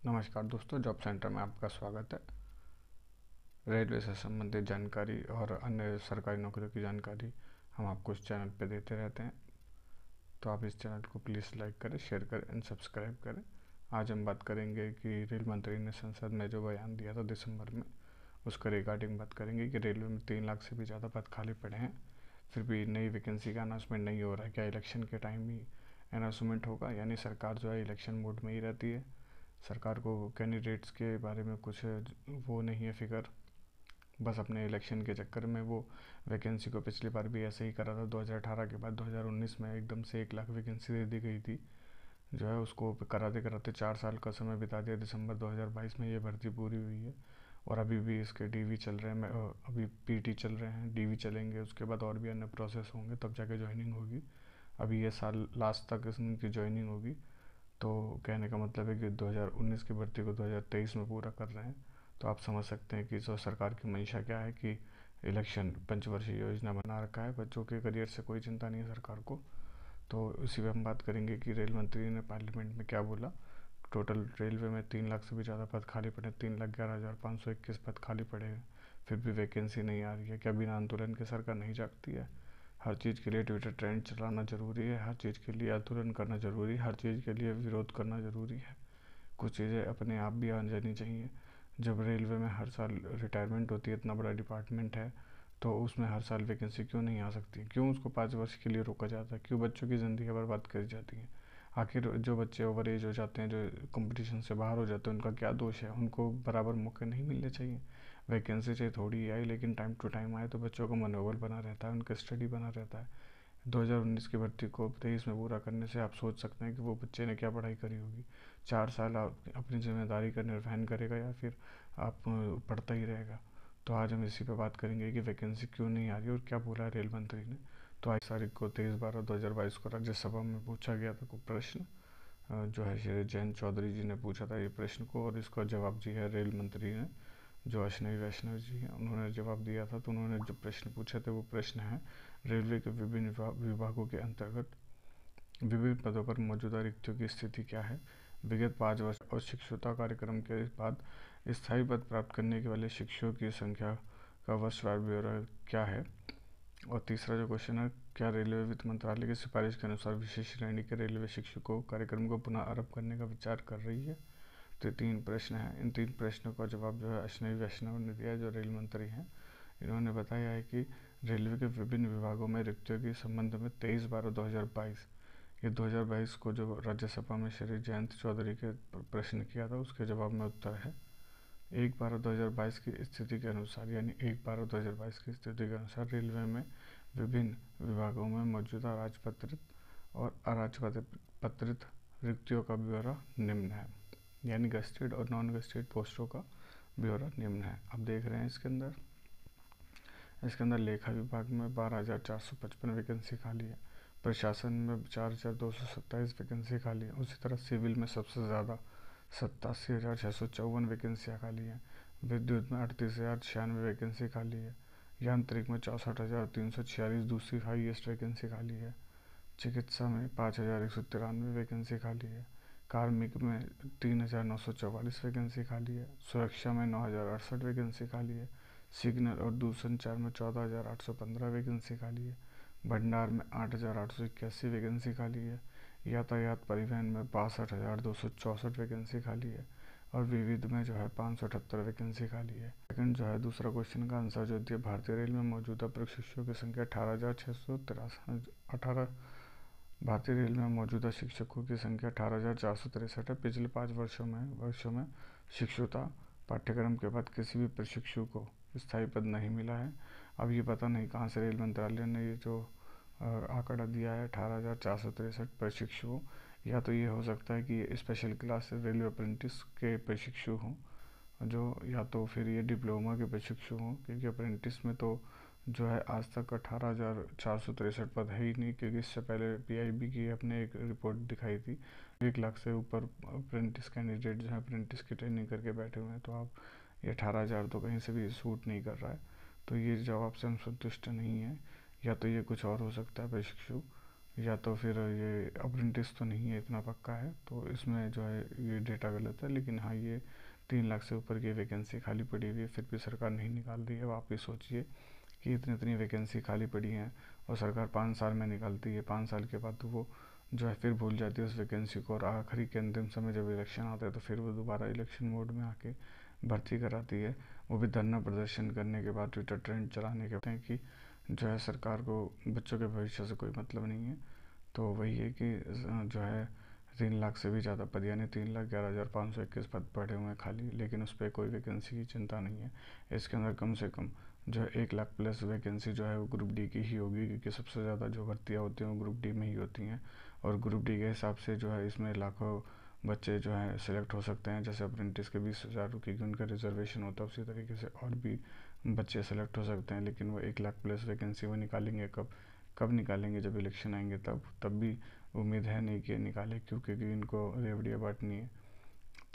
नमस्कार दोस्तों, job centre में आपका स्वागत है। रेलवे से संबंधित जानकारी और अन्य सरकारी नौकरियों की जानकारी हम आपको इस चैनल पे देते रहते हैं, तो आप इस चैनल को प्लीज़ लाइक करें, शेयर करें एंड सब्सक्राइब करें। आज हम बात करेंगे कि रेल मंत्री ने संसद में जो बयान दिया था दिसंबर में, उसका रिगार्डिंग बात करेंगे कि रेलवे में 3 लाख से भी ज़्यादा पद खाली पड़े हैं, फिर भी नई वैकेंसी का अनाउंसमेंट नहीं हो रहा है। क्या इलेक्शन के टाइम ही अनाउंसमेंट होगा? यानी सरकार जो है इलेक्शन मोड में ही रहती है। सरकार को कैंडिडेट्स के बारे में कुछ वो नहीं है फिक्र, बस अपने इलेक्शन के चक्कर में वो वैकेंसी को पिछली बार भी ऐसे ही करा था। 2018 के बाद 2019 में एकदम से 1 लाख वैकेंसी दे दी गई थी, जो है उसको कराते कराते 4 साल का समय बिता दिया। दिसंबर 2022 में ये भर्ती पूरी हुई है और अभी भी इसके डीवी चल रहे हैं। अभी पीटी चल रहे हैं, डीवी चलेंगे, उसके बाद और भी अन्य प्रोसेस होंगे, तब जाके ज्वाइनिंग होगी। अभी ये साल लास्ट तक इसकी ज्वाइनिंग होगी। तो कहने का मतलब है कि 2019 की भर्ती को 2023 में पूरा कर रहे हैं। तो आप समझ सकते हैं कि जो सरकार की मंशा क्या है कि इलेक्शन पंचवर्षीय योजना बना रखा है। बच्चों के करियर से कोई चिंता नहीं है सरकार को। तो उसी में हम बात करेंगे कि रेल मंत्री ने पार्लियामेंट में क्या बोला। टोटल रेलवे में 3 लाख से भी ज़्यादा पद खाली पड़े, 3,11,521 पद खाली पड़े हैं, फिर भी वैकेंसी नहीं आ रही है। क्या बिना आंदोलन के सरकार नहीं जागती है? हर चीज़ के लिए ट्विटर ट्रेंड चलाना ज़रूरी है, हर चीज़ के लिए आंदोलन करना ज़रूरी है, हर चीज़ के लिए विरोध करना ज़रूरी है। कुछ चीज़ें अपने आप भी आ जानी चाहिए। जब रेलवे में हर साल रिटायरमेंट होती है, इतना बड़ा डिपार्टमेंट है, तो उसमें हर साल वैकेंसी क्यों नहीं आ सकती? क्यों उसको 5 वर्ष के लिए रोका जाता है? क्यों बच्चों की ज़िंदगी बर्बाद करी जाती है? आखिर जो बच्चे ओवर एज हो जाते हैं, जो कंपटीशन से बाहर हो जाते हैं, उनका क्या दोष है? उनको बराबर मौके नहीं मिलने चाहिए? वैकेंसी चाहे थोड़ी आए, लेकिन टाइम टू टाइम आए तो बच्चों का मनोबल बना रहता है, उनका स्टडी बना रहता है। 2019 की भर्ती को 23 में पूरा करने से आप सोच सकते हैं कि वो बच्चे ने क्या पढ़ाई करी होगी। 4 साल आप अपनी जिम्मेदारी का निर्वहन करेगा या फिर आप पढ़ता ही रहेगा? तो आज हम इसी पे बात करेंगे कि वैकेंसी क्यों नहीं आ रही और क्या बोला है रेल मंत्री ने। तो 22 तारीख को 23/12/2022 को राज्यसभा में पूछा गया था कोई प्रश्न, जो है श्री जयंत चौधरी जी ने पूछा था ये प्रश्न को, और इसका जवाब जी है रेल मंत्री ने, जो अश्विनी वैष्णव जी हैं, उन्होंने जवाब दिया था। तो उन्होंने जो प्रश्न पूछे थे वो प्रश्न है, रेलवे के विभिन्न विभागों के अंतर्गत विभिन्न पदों पर मौजूदा रिक्तियों की स्थिति क्या है? विगत 5 वर्ष और शिक्षुता कार्यक्रम के बाद स्थायी पद प्राप्त करने वाले शिक्षकों की संख्या का वर्षवार ब्यौरा क्या है? और तीसरा जो क्वेश्चन है, क्या रेलवे वित्त मंत्रालय की सिफारिश के अनुसार विशेष श्रेणी के रेलवे शिक्षकों कार्यक्रम को पुनः आरंभ करने का विचार कर रही है? तो 3 प्रश्न हैं। इन 3 प्रश्नों का जवाब जो है अश्विनी वैष्णव ने दिया, जो रेल मंत्री हैं। इन्होंने बताया है कि रेलवे के विभिन्न विभागों में रिक्तियों के संबंध में 23/12/2022, ये 2022 को जो राज्यसभा में श्री जयंत चौधरी के प्रश्न किया था, उसके जवाब में उत्तर है 1/12/2022 की स्थिति के अनुसार, यानी 1/12/2022 की स्थिति के अनुसार रेलवे में विभिन्न विभागों में मौजूदा राजपत्रित और अराजपत्रित रिक्तियों का ब्यौरा निम्न है। यानी गस्टेड और नॉन गस्टेड पोस्टों का ब्यौरा निम्न है। अब देख रहे हैं इसके अंदर लेखा विभाग में 12,455 वैकेंसी खाली है, प्रशासन में 4,227 वैकेंसी खाली है, उसी तरह सिविल में सबसे ज़्यादा 87,654 वैकेंसियाँ खाली हैं, विद्युत में 38,096 वैकेंसी खाली है, यांत्रिक में 64,346 दूसरी हाईएस्ट वैकेंसी खाली है, चिकित्सा में 5,193 वैकेंसी खाली है, कार्मिक में 3,944 वैकेंसी खाली है, सुरक्षा में 9,068 वैकेंसी खाली है, सिग्नल और दूरसंचार में 14,815 वैकेंसी खाली है, भंडार में 8,881 वैकेंसी खाली है, यातायात परिवहन में 62,264 वैकेंसी खाली है, और विविध में जो है 578 वैकेंसी खाली है। सेकंड जो है दूसरा क्वेश्चन का आंसर जो दिया, भारतीय रेल में मौजूदा प्रशिक्षुओं की संख्या 18,618। भारतीय रेल में मौजूदा शिक्षकों की संख्या 18,463 है। पिछले 5 वर्षों में शिक्षुता पाठ्यक्रम के बाद किसी भी प्रशिक्षु को स्थायी पद नहीं मिला है। अब ये पता नहीं कहाँ से रेल मंत्रालय ने ये जो आंकड़ा दिया है 18,463 प्रशिक्षुओं, या तो ये हो सकता है कि स्पेशल क्लास रेलवे अप्रेंटिस के प्रशिक्षु हों, जो या तो फिर ये डिप्लोमा के प्रशिक्षु हों, क्योंकि अप्रेंटिस में तो जो है आज तक 18,463 पद है ही नहीं, क्योंकि इससे पहले पीआईबी की अपने एक रिपोर्ट दिखाई थी 1 लाख से ऊपर अप्रेंटिस कैंडिडेट जो है अप्रेंटिस की ट्रेनिंग करके बैठे हुए हैं। तो आप ये 18,000 तो कहीं से भी सूट नहीं कर रहा है। तो ये जवाब से हम संतुष्ट नहीं है, या तो ये कुछ और हो सकता है प्रशिक्षु, या तो फिर ये अप्रेंटिस तो नहीं है, इतना पक्का है, तो इसमें जो है ये डेटा गलत है। लेकिन हाँ, ये 3 लाख से ऊपर की वैकेंसी खाली पड़ी हुई है, फिर भी सरकार नहीं निकाल रही है। अब आप ही सोचिए कि इतनी इतनी वैकेंसी खाली पड़ी हैं और सरकार 5 साल में निकालती है। 5 साल के बाद तो वो जो है फिर भूल जाती है उस वैकेंसी को, और आखिरी के अंतिम समय जब इलेक्शन आता है तो फिर वो दोबारा इलेक्शन मोड में आके भर्ती कराती है। वो भी धरना प्रदर्शन करने के बाद, ट्विटर ट्रेंड चलाने के बाद, कि जो है सरकार को बच्चों के भविष्य से कोई मतलब नहीं है। तो वही है कि जो है 3 लाख से भी ज़्यादा पद, यानी 3,11,521 पद पड़े हुए हैं खाली, लेकिन उस पर कोई वैकेंसी की चिंता नहीं है। इसके अंदर कम से कम जो है 1 लाख प्लस वैकेंसी जो है वो ग्रुप डी की ही होगी, क्योंकि सबसे ज़्यादा जो भर्तियाँ होती हैं वो ग्रुप डी में ही होती हैं। और ग्रुप डी के हिसाब से जो है इसमें लाखों बच्चे जो हैं सिलेक्ट हो सकते हैं। जैसे अप्रेंटिस के 20,000 क्योंकि उनका रिजर्वेशन होता है, उसी तरीके से और भी बच्चे सेलेक्ट हो सकते हैं। लेकिन वो 1 लाख प्लस वैकेंसी वो निकालेंगे कब? कब निकालेंगे? जब इलेक्शन आएंगे तब भी उम्मीद है नहीं कि निकाले, क्योंकि इनको रेवड़ियाँ बांटनी है।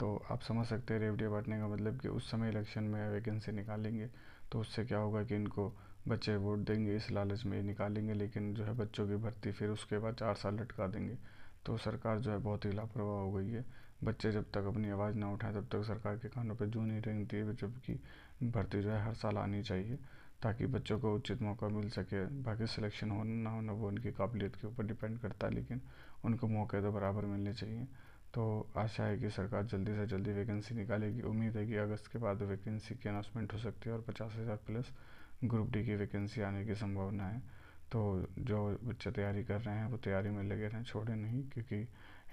तो आप समझ सकते हैं रेवड़ियाँ बांटने का मतलब कि उस समय इलेक्शन में वैकेंसी निकालेंगे तो उससे क्या होगा कि इनको बच्चे वोट देंगे, इस लालच में निकालेंगे। लेकिन जो है बच्चों की भर्ती फिर उसके बाद 4 साल लटका देंगे। तो सरकार जो है बहुत ही लापरवाह हो गई है। बच्चे जब तक अपनी आवाज़ ना उठाएं तब तक सरकार के कानों पर जूं नहीं रेंगती है, जबकि भर्ती जो है हर साल आनी चाहिए ताकि बच्चों को उचित मौका मिल सके। बाकी सिलेक्शन होना ना होना वो उनकी काबिलियत के ऊपर डिपेंड करता है, लेकिन उनको मौके तो बराबर मिलने चाहिए। तो आशा है कि सरकार जल्दी से जल्दी वैकेंसी निकालेगी। उम्मीद है कि अगस्त के बाद वैकेंसी की अनाउंसमेंट हो सकती है और 50,000 प्लस ग्रुप डी की वैकेंसी आने की संभावना है। तो जो बच्चे तैयारी कर रहे हैं वो तैयारी में लगे रहें, छोड़े नहीं, क्योंकि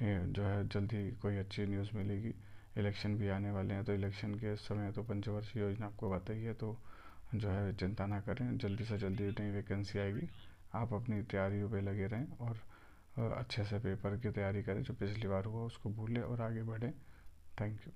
जो है जल्दी कोई अच्छी न्यूज़ मिलेगी। इलेक्शन भी आने वाले हैं, तो इलेक्शन के समय तो पंचवर्षीय योजना आपको पता ही है। तो जो है चिंता ना करें, जल्दी से जल्दी नई वैकेंसी आएगी। आप अपनी तैयारियों पे लगे रहें और अच्छे से पेपर की तैयारी करें। जो पिछली बार हुआ उसको भूलें और आगे बढ़ें। Thank you.